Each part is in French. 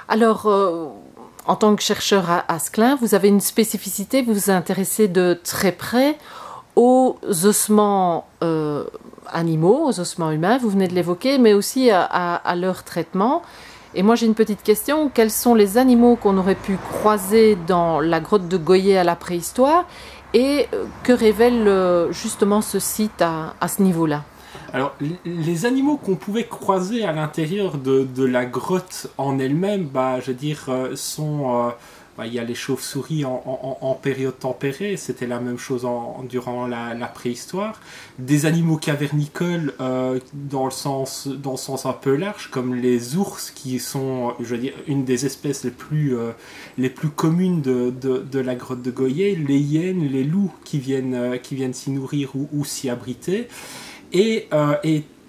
Alors, en tant que chercheur à Asquelin, vous avez une spécificité, vous vous intéressez de très près aux ossements animaux, aux ossements humains, vous venez de l'évoquer, mais aussi à leur traitement. Et moi j'ai une petite question, quels sont les animaux qu'on aurait pu croiser dans la grotte de Goyet à la préhistoire et que révèle justement ce site à ce niveau-là? Alors, les animaux qu'on pouvait croiser à l'intérieur de la grotte en elle-même, je veux dire, sont... il y a les chauves-souris en période tempérée, c'était la même chose durant la préhistoire. Des animaux cavernicoles dans le sens un peu large, comme les ours, qui sont, je veux dire, une des espèces les plus communes de la grotte de Goyet, les hyènes, les loups qui viennent s'y nourrir ou s'y abriter. Et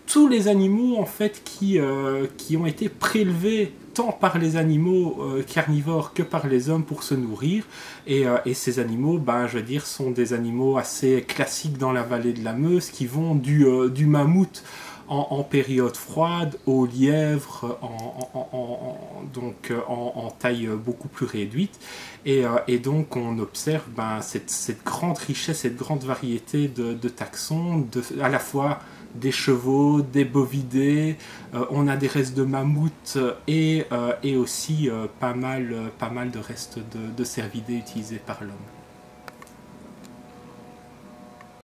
tous les animaux en fait qui ont été prélevés tant par les animaux carnivores que par les hommes pour se nourrir. Et ces animaux, je veux dire, sont des animaux assez classiques dans la vallée de la Meuse qui vont du mammouth en période froide au lièvre donc en taille beaucoup plus réduite. Et donc on observe cette grande richesse, cette grande variété de taxons, à la fois des chevaux, des bovidés, on a des restes de mammouth et aussi pas mal de restes de cervidés utilisés par l'homme.